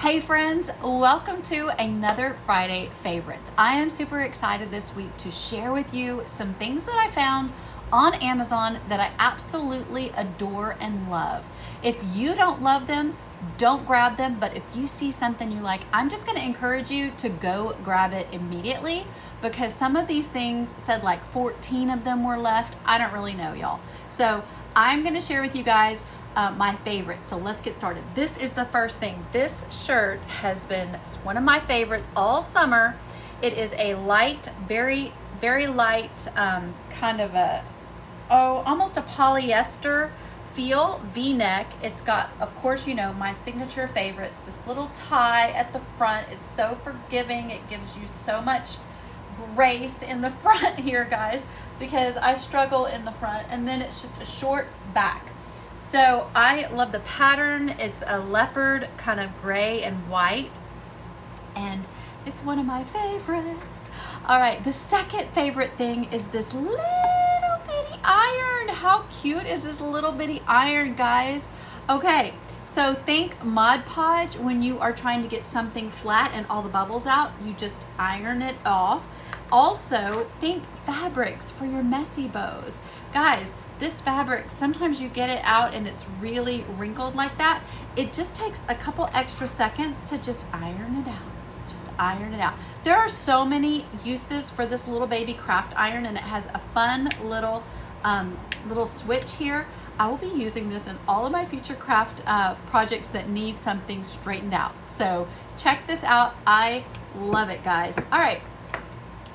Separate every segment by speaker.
Speaker 1: Hey friends, welcome to another Friday Favorites. I am super excited this week to share with you some things that I found on Amazon that I absolutely adore and love. If you don't love them, don't grab them, but if you see something you like, I'm just going to encourage you to go grab it immediately because some of these things said like 14 of them were left. I don't really know, y'all. So I'm going to share with you guys my favorites. So let's get started. This is the first thing. This shirt has been one of my favorites all summer. It is a light, very, very light, kind of almost a polyester feel V-neck. It's got, of course, you know, my signature favorites, this little tie at the front. It's so forgiving. It gives you so much grace in the front here, guys, because I struggle in the front, and then it's just a short back. So I love the pattern. It's a leopard kind of gray and white, and it's one of my favorites. All right, the second favorite thing is this little bitty iron. How cute is this little bitty iron, guys? Okay, so think Mod Podge when you are trying to get something flat and all the bubbles out, you just iron it off. Also, think fabrics for your messy bows. Guys, this fabric, sometimes you get it out and it's really wrinkled like that. It just takes a couple extra seconds to just iron it out. Just iron it out. There are so many uses for this little baby craft iron, and it has a fun little switch here. I will be using this in all of my future craft projects that need something straightened out. So check this out. I love it, guys. All right,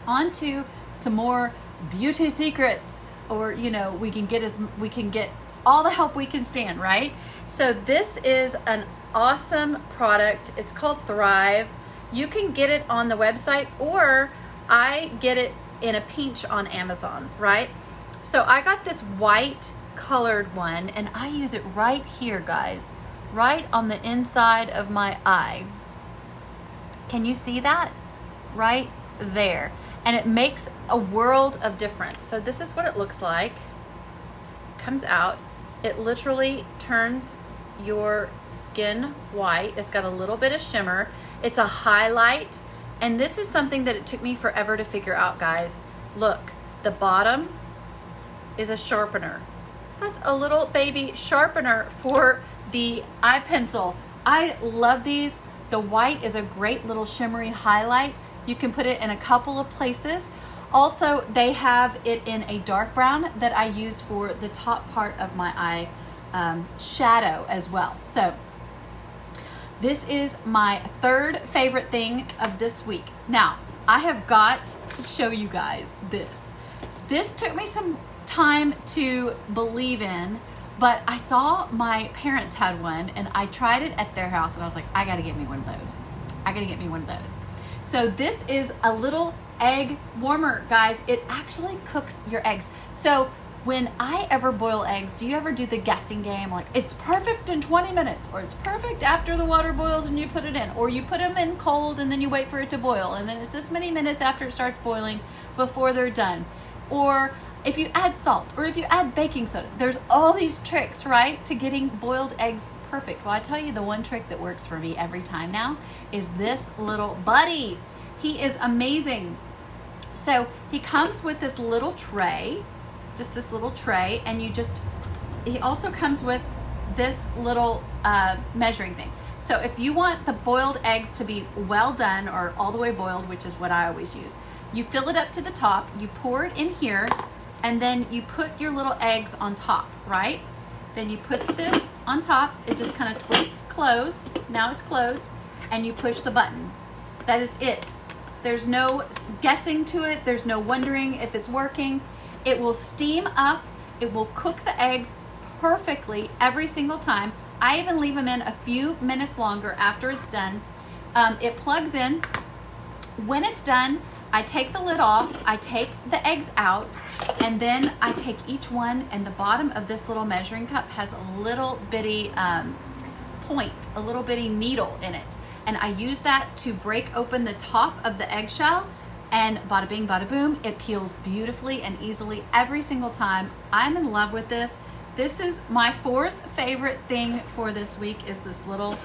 Speaker 1: on to some more beauty secrets. Or, you know, we can get all the help we can stand, right? So this is an awesome product. It's called Thrive. You can get it on the website, or I get it in a pinch on Amazon, right? So I got this white colored one, and I use it right here, guys, right on the inside of my eye. Can you see that? Right there. And it makes a world of difference. So this is what it looks like. Comes out. It literally turns your skin white. It's got a little bit of shimmer. It's a highlight. And this is something that it took me forever to figure out, guys. Look, the bottom is a sharpener. That's a little baby sharpener for the eye pencil. I love these. The white is a great little shimmery highlight. You can put it in a couple of places. Also, they have it in a dark brown that I use for the top part of my eye shadow as well. So this is my third favorite thing of this week. Now, I have got to show you guys this. This took me some time to believe in, but I saw my parents had one, and I tried it at their house, and I was like, I gotta get me one of those. I gotta get me one of those. So this is a little egg warmer, guys. It actually cooks your eggs. So when I ever boil eggs, do you ever do the guessing game? Like, it's perfect in 20 minutes, or it's perfect after the water boils and you put it in, or you put them in cold and then you wait for it to boil, and then it's this many minutes after it starts boiling before they're done. Or if you add salt, or if you add baking soda, there's all these tricks, right, to getting boiled eggs perfect. Well, I tell you, the one trick that works for me every time now is this little buddy. He is amazing. So he comes with this little tray, just this little tray, and he also comes with this little measuring thing. So if you want the boiled eggs to be well done, or all the way boiled, which is what I always use, you fill it up to the top, you pour it in here, and then you put your little eggs on top, right? Then you put this on top. It just kind of twists closed. Now it's closed, and you push the button. That is it. There's no guessing to it. There's no wondering if it's working. It will steam up. It will cook the eggs perfectly every single time. I even leave them in a few minutes longer after it's done. It plugs in. When it's done, I take the lid off, I take the eggs out, and then I take each one, and the bottom of this little measuring cup has a little bitty point, a little bitty needle in it. And I use that to break open the top of the eggshell, and bada bing, bada boom, it peels beautifully and easily every single time. I'm in love with this. This is my fourth favorite thing for this week, is this little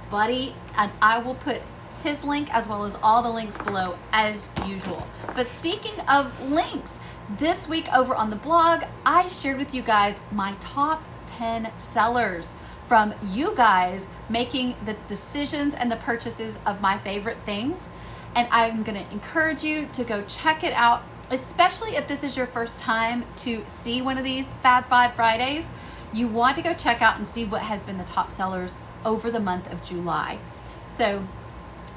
Speaker 1: buddy, and I will put his link as well as all the links below as usual. But speaking of links, this week over on the blog, I shared with you guys my top 10 sellers from you guys making the decisions and the purchases of my favorite things. And I'm going to encourage you to go check it out, especially if this is your first time to see one of these Fab 5 Fridays. You want to go check out and see what has been the top sellers over the month of July. So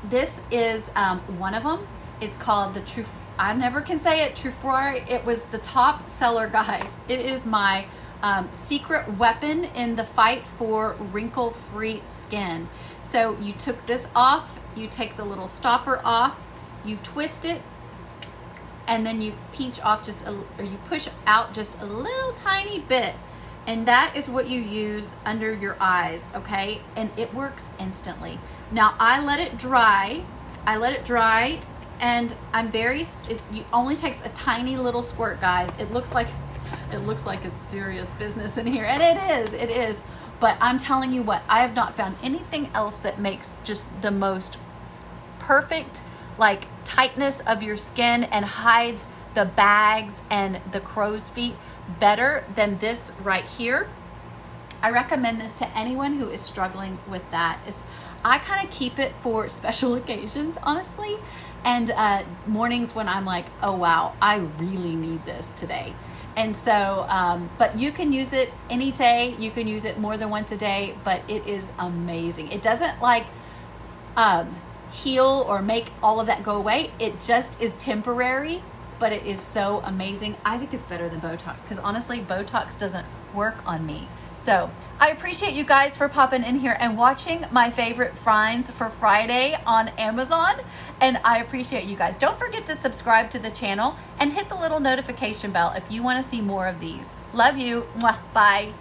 Speaker 1: this is one of them. It's called the True, I never can say it, Truffroy. It was the top seller, guys. It is my secret weapon in the fight for wrinkle-free skin. So you took this off, you take the little stopper off, you twist it, and then you pinch off or you push out just a little tiny bit. And that is what you use under your eyes, okay? And it works instantly. Now I let it dry, and it only takes a tiny little squirt, guys. It looks like it's serious business in here, and it is. But I'm telling you what, I have not found anything else that makes just the most perfect like tightness of your skin and hides the bags and the crow's feet better than this right here. I recommend this to anyone who is struggling with that. I kind of keep it for special occasions, honestly, and mornings when I'm like, oh wow, I really need this today. And so, but you can use it any day. You can use it more than once a day, but it is amazing. It doesn't like heal or make all of that go away. It just is temporary, but it is so amazing. I think it's better than Botox because honestly, Botox doesn't work on me. So I appreciate you guys for popping in here and watching my favorite finds for Friday on Amazon. And I appreciate you guys. Don't forget to subscribe to the channel and hit the little notification bell if you want to see more of these. Love you. Mwah. Bye.